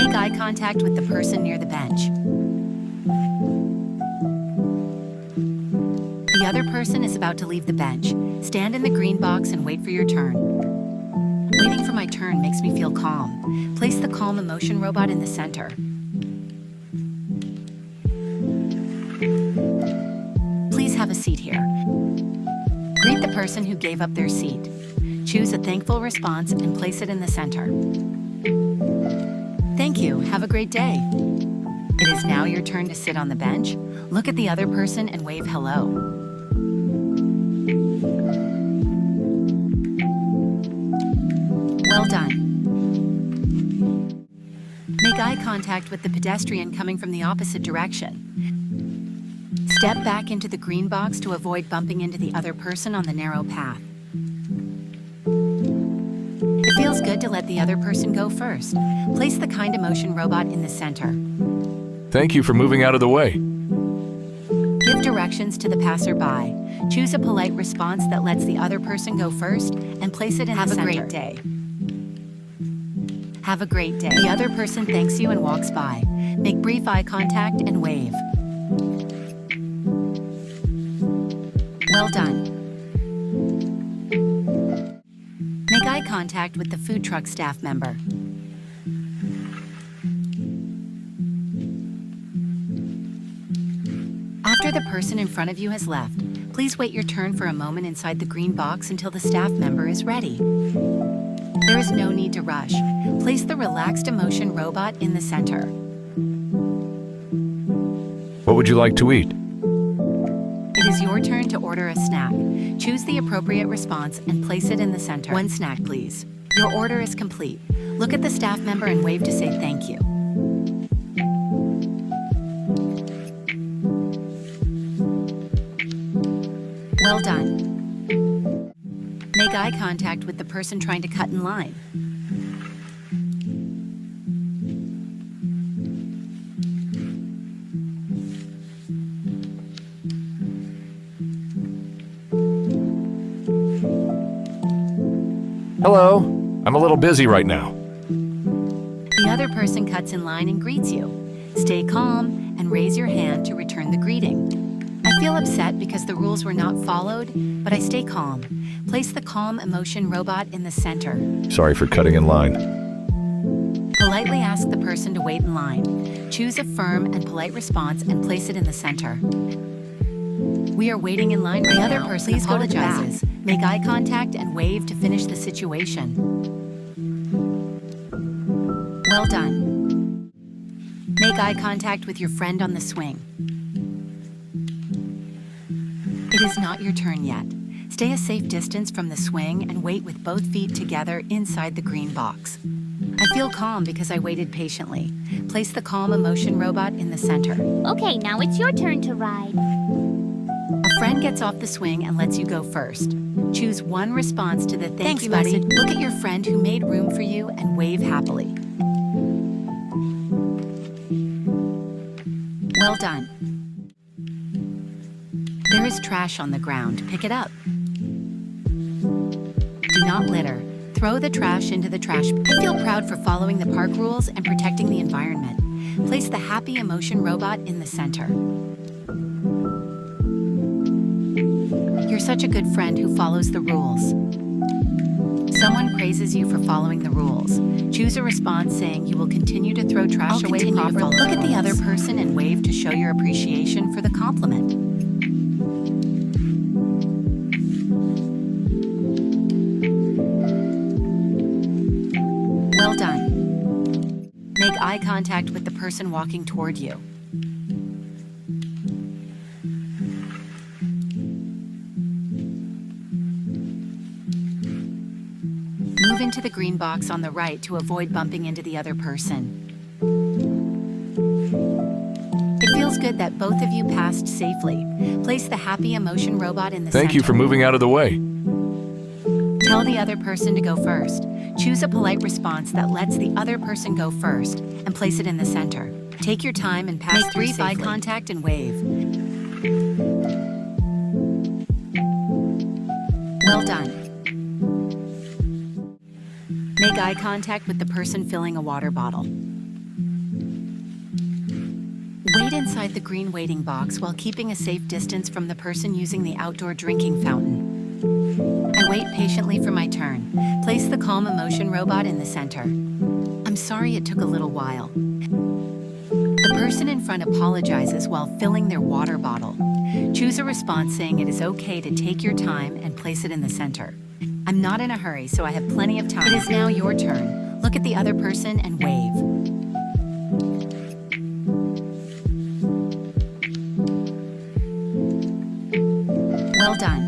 Make eye contact with the person near the bench. The other person is about to leave the bench. Stand in the green box and wait for your turn. Waiting for my turn makes me feel calm. Place the calm emotion robot in the center. Please have a seat here. Greet the person who gave up their seat. Choose a thankful response and place it in the center. Thank you. Have a great day. It is now your turn to sit on the bench. Look at the other person and wave hello. Well done. Make eye contact with the pedestrian coming from the opposite direction. Step back into the green box to avoid bumping into the other person on the narrow path. It feels good to let the other person go first. Place the kind emotion robot in the center. Thank you for moving out of the way. Give directions to the passerby. Choose a polite response that lets the other person go first and place it in the center. Have a great day. Have a great day. The other person thanks you and walks by. Make brief eye contact and wave. Well done. Make eye contact with the food truck staff member. After the person in front of you has left, please wait your turn for a moment inside the green box until the staff member is ready. There is no need to rush. Place the relaxed emotion robot in the center. What would you like to eat? It is your turn to order a snack. Choose the appropriate response and place it in the center. One snack, please. Your order is complete. Look at the staff member and wave to say thank you. Well done. Make eye contact with the person trying to cut in line. Hello. I'm a little busy right now. The other person cuts in line and greets you. Stay calm and raise your hand to return the greeting. I feel upset because the rules were not followed, but I stay calm. Place the calm emotion robot in the center. Sorry for cutting in line. Politely ask the person to wait in line. Choose a firm and polite response and place it in the center. We are waiting in line right now. The other person apologizes. Make eye contact and wave to finish the situation. Well done. Make eye contact with your friend on the swing. It is not your turn yet. Stay a safe distance from the swing and wait with both feet together inside the green box. I feel calm because I waited patiently. Place the calm emotion robot in the center. Okay, now it's your turn to ride. A friend gets off the swing and lets you go first. Choose one response to the thank you message. Look at your friend who made room for you and wave happily. Well done. There is trash on the ground. Pick it up. Do not litter. Throw the trash into the trash. I feel proud for following the park rules and protecting the environment. Place the happy emotion robot in the center. You're such a good friend who follows the rules. Someone praises you for following the rules. Choose a response saying you will continue to throw trash away properly. Look at the other person and wave to show your appreciation for the compliment. Well done. Make eye contact with the person walking toward you. Move into the green box on the right to avoid bumping into the other person. It feels good that both of you passed safely. Place the happy emotion robot in the center. Thank you for moving out of the way. Tell the other person to go first. Choose a polite response that lets the other person go first and place it in the center. Take your time and pass through safely. Make brief eye contact and wave. Well done. Make eye contact with the person filling a water bottle. Wait inside the green waiting box while keeping a safe distance from the person using the outdoor drinking fountain. I wait patiently for my turn. Place the calm emotion robot in the center. I'm sorry it took a little while. The person in front apologizes while filling their water bottle. Choose a response saying it is okay to take your time and place it in the center. I'm not in a hurry, so I have plenty of time. It is now your turn. Look at the other person and wave. Well done.